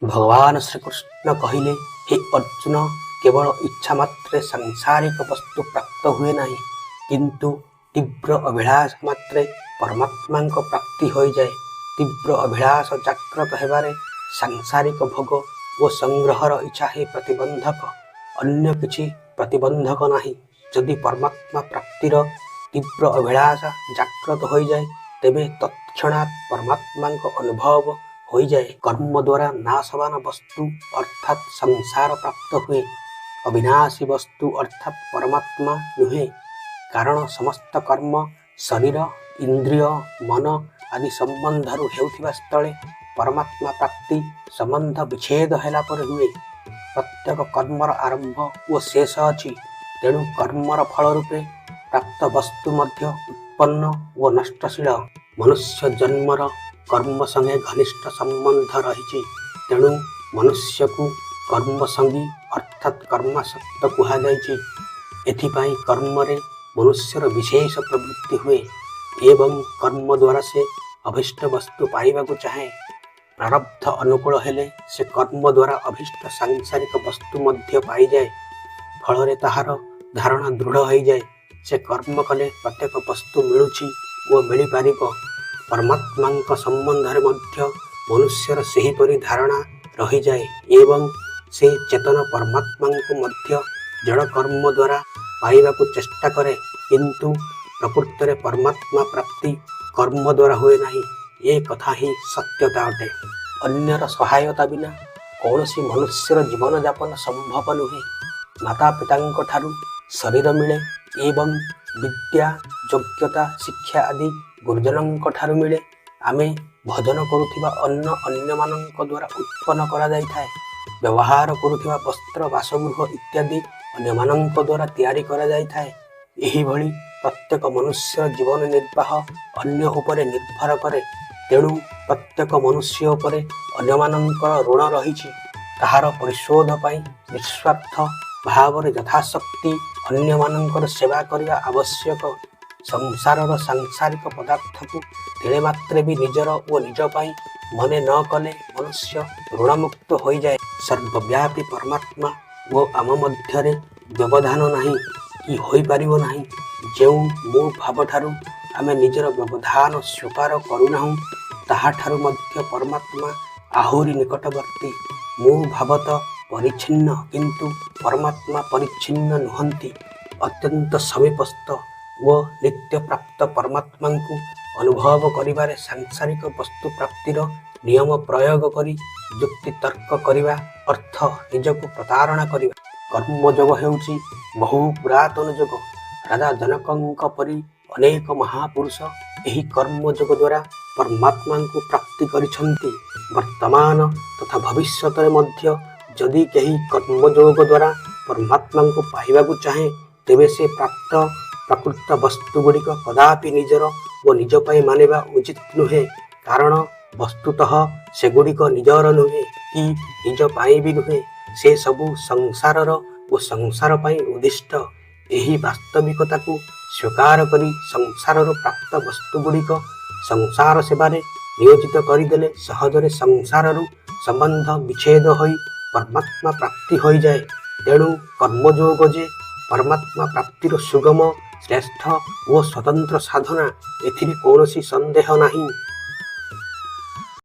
भगवान श्रीकृष्ण कहले, हे अर्जुन, केवल इच्छा मात्रे सांसारिक वस्तु प्राप्त हुए नहीं, किंतु तीव्र अभिलाष मात्रे परमात्मा प्राप्ति हो जाए। तीव्र अभिलाष जाग्रत हेबारे सांसारिक भोग और संग्रहर इच्छा ही प्रतिबंधक, अन्य किछि प्रतिबंधक नहीं। यदि परमात्मा प्राप्तिर तीव्र अभिलाष जाग्रत हो जाए, तेबे तत्क्षणात् परमात्मा अनुभव हो जाए। कर्म द्वारा नाशवान वस्तु अर्थात संसार प्राप्त हुए, अविनाशी वस्तु अर्थात परमात्मा नुहे। कारण समस्त कर्म शरीर, इंद्रिय, मन आदि संबंधरु हेउथिबा स्थले परमात्मा प्राप्ति संबंध विच्छेद हेला पर हुए। प्रत्येक कर्मर आरंभ और शेष अछि, तेणु कर्मर फल रूपे प्राप्त वस्तु मध्य उत्पन्न व नष्टशील। मनुष्य जन्मर कर्म संगे घनिष्ठ संबंध रही, तेणु मनुष्य को कर्म संगी अर्थात कर्मासक्त कहा जायछि। एथिपाई कर्म रे मनुष्यर विशेष प्रवृत्ति हुए एवं कर्म द्वारा से अभिष्ट वस्तु पाइबा को चाहे। प्रारब्ध अनुकूल हेले से कर्म द्वारा अभिष्ट सांसारिक वस्तु मध्य पाई जाए। फल रे ताहार धारणा दृढ़ हो जाए। से कर्म कले प्रत्येक वस्तु मिलुछि व मिली पारिब। परमात्मा संबंध मध्य मनुष्यर सेहीपरि धारणा रही जाए एवं से चेतन परमात्मा को मध्य जड़ कर्म द्वारा पाइबा को चेष्टा करे, किंतु प्रकृत रे परमात्मा प्राप्ति कर्म द्वारा हुए नहीं। ये कथा ही सत्यता अटे। अन्यर सहायता बिना कौनसी मनुष्यर जीवन यापन संभव नुहे। माता पिता ठारू शरीर मिले एवं विद्या, योग्यता, शिक्षा आदि गुरुजनों ठारू मिले। आमे भजन करुथिबा अन्न अन्य मानक द्वारा उत्पन्न करा जाय थाए। व्यवहार करुथिबा वस्त्र, बासगृह इत्यादि अन्य मानक द्वारा तैयारी करा जाय थाए। एही भली प्रत्येक मनुष्य जीवन निर्वाह अन्य उपरे निर्भर करे, तेणु प्रत्येक मनुष्य उपरे अन्य मानकर ऋण रहिछि। ताहार परिशोध पाई निस्वार्थ भाव यथाशक्ति अन्य मानकर सेवा करने आवश्यक। संसारर सांसारिक पदार्थ को तिले मात्रे भी निजर और निज पाई मने न कले मनुष्य ऋणमुक्त हो जाए। सर्वव्यापी परमात्मा वो आम मध्य व्यवधान नहीं कि होई पारिबो नहीं। जो मो भाव ठारू आमे निजर व्यवधान स्वीकार करूनाहु, ताहा ठारू मध्य परमात्मा आहुरी निकटवर्ती। मो भावत परिच्छिन्न, किंतु परमात्मा परिच्छिन्न नुहंती। अत्यंत समीपस्थ व नित्य प्राप्त परमात्मा को अनुभव करिबारे सांसारिक वस्तु प्राप्तिर नियम प्रयोग करी युक्ति तर्क करिबा अर्थ निजको प्रतारणा करिबा। कर्मयोग हेउछि बहु पुरातन योग। राजा जनकंक परि अनेक महापुरुष एही कर्मयोग द्वारा परमात्मा को प्राप्ति करिछन्ति। वर्तमान तथा भविष्यत मध्य जदि केही कर्मयोग द्वारा परमात्मा को पाइबा को चाहे, तेबे से प्राप्त प्रकृत वस्तु गुड़िक कदापि निजर व निज पाई मानिबा उचित नुहे। कारण वस्तुतः से गुड़िक निजर नुहे कि निज पाई भी नुहे। से सबु संसारर व संसार पाई उद्दिष्ट। एही वास्तविकता को स्वीकार करी संसारर प्राप्त वस्तु गुड़िक संसार सेवारे नियोजित करदेले सहजरे संसाररु संबंध विच्छेद होई परमात्मा प्राप्ति हो जाए। तेणु कर्मयोग जे परमात्मा प्राप्तिर सुगम, श्रेष्ठ व स्वतंत्र साधना, एथिरे कौनसी संदेह नहीं।